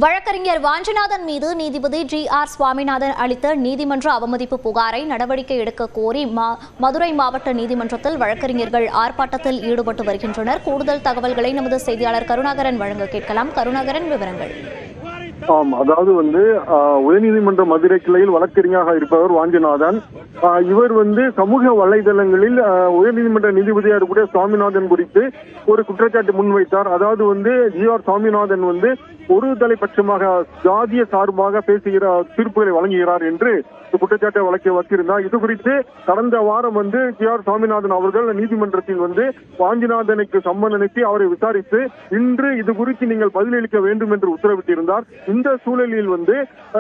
வழக்கறிஞர் வாஞ்சிநாதன் மீது நீதிபதி GR சுவாமிநாதன் அளித்த நீதிமன்ற அவமதிப்பு புகாரை நடவடிக்கை எடுக்க கோரி மதுரை மாவட்ட நீதிமன்றத்தில் வழக்கறிஞர்கள் ஆர்ப்பாட்டத்தில் ஈடுபட்டு வருகின்றனர். கூடுதல் தகவல்களை நமது செய்தியாளர் கருணாகரன் வழங்க கேட்கலாம். கருணாகரன், விவரங்கள். அதாவது உயர்நீதிமன்ற மதுரை கிளையில் வழக்கறிஞராக இருப்பவர் வாஞ்சிநாதன். இவர் சமூக வலைதளங்களில் உயர்நீதிமன்ற நீதிபதியாக இருக்கக்கூடிய சுவாமிநாதன் குறித்து ஒரு குற்றச்சாட்டு முன்வைத்தார். அதாவது GR சுவாமிநாதன் ஒரு தலைப்பட்சமாக ஜாதிய சார்பாக பேசுகிற தீர்ப்புகளை வழங்குகிறார் என்று குற்றச்சாட்டை வழக்கை வச்சிருந்தார். இது குறித்து கடந்த வாரம் GR சுவாமிநாதன் அவர்கள் நீதிமன்றத்தில் வாஞ்சிநாதனுக்கு சம்மன் அனுப்பி அவரை விசாரித்து இன்று இது குறித்து நீங்கள் பதிலளிக்க வேண்டும் என்று உத்தரவிட்டிருந்தார். இந்த சூழலில்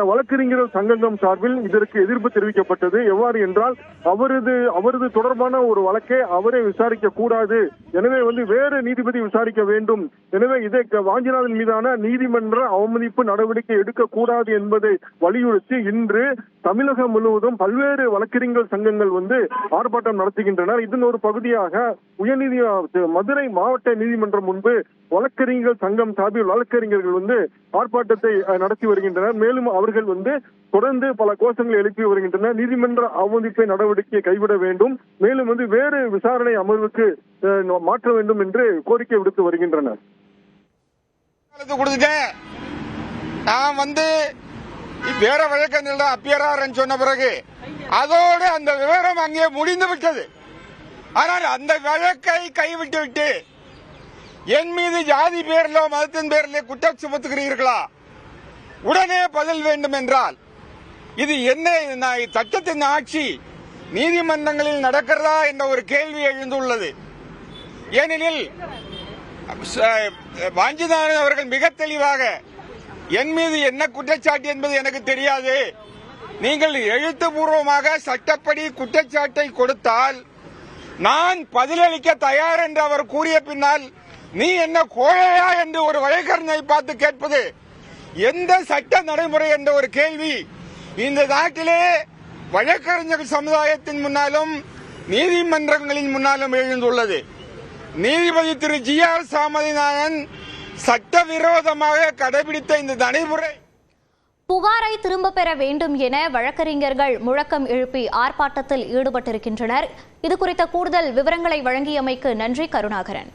வழக்கறிஞர்கள் சங்கம் சார்பில் இதற்கு எதிர்ப்பு தெரிவிக்கப்பட்டது. எவ்வாறு என்றால் அவரது தொடர்பான ஒரு வழக்கை அவரே விசாரிக்க கூடாது, எனவே வேறு நீதிபதி விசாரிக்க வேண்டும், எனவே இதை வாஞ்சிநாதன் மீதான நீதிமன்ற அவமதிப்பு நடவடிக்கை எடுக்கக்கூடாது என்பதை வலியுறுத்தி இன்று தமிழகம் முழுவதும் பல்வேறு வழக்கறிஞர்கள் சங்கங்கள் ஆர்ப்பாட்டம் நடத்துகின்றனர். இதன் ஒரு பகுதியாக மதுரை மாவட்ட நீதிமன்றம் முன்பு வழக்கறிஞர்கள் சங்கம் சார்பில் வழக்கறிஞர்கள் ஆர்ப்பாட்டத்தை நடத்தி வருகின்றனர். மேலும் அவர்கள் தொடர்ந்து பல கோஷங்களை எழுப்பி வருகின்றனர். நீதிமன்ற அவமதிப்பு நடவடிக்கையை கைவிட வேண்டும், மேலும் வேறு விசாரணை அமர்வுக்கு மாற்ற வேண்டும் என்று கோரிக்கை விடுத்து வருகின்றனர். நான் வேற வழக்கறிஞர்கள் அப்பியரார் சொன்ன பிறகு அதோடு அந்த விவரம் அங்கே முடிந்து விட்டது. ஆனால் அந்த வழக்கை கைவிட்டு விட்டு என் மீது ஜாதி பேரிலோ மதத்தின் பேரிலே குற்றம் சுமத்துகிறீர்களா? உடனே பதில் வேண்டும் என்றால் இது என்ன சட்டத்தின் ஆட்சி நீதிமன்றங்களில் நடக்கிறதா என்ற ஒரு கேள்வி எழுந்துள்ளது. ஏனெனில் வாஞ்சிநாதன் அவர்கள் மிக தெளிவாக என் மீது என்ன குற்றச்சாட்டு என்பது எனக்கு தெரியாது, நீங்கள் எழுத்துப்பூர்வமாக சட்டப்படி குற்றச்சாட்டை கொடுத்தால் நான் பதிலளிக்க தயார் என்று அவர் கூறிய பின்னால் நீ என்ன கோழையா என்று ஒரு வழக்கறிஞரை பார்த்து கேட்பது எந்த சட்ட நடைமுறை என்ற ஒரு கேள்வி இந்த நாட்டிலே வழக்கறிஞர்கள் சமுதாயத்தின் முன்னாலும் நீதிமன்றங்களின் முன்னாலும் எழுந்துள்ளது. நீதிபதி திரு GR சுவாமிநாதன் சட்டவிரோதமாக கடைபிடித்த இந்த நடைமுறை புகாரை திரும்ப பெற வேண்டும் என வழக்கறிஞர்கள் முழக்கம் எழுப்பி ஆர்ப்பாட்டத்தில் ஈடுபட்டிருக்கின்றனர். இது குறித்த கூடுதல் விவரங்களை வழங்கியமைக்கு நன்றி கருணாகரன்.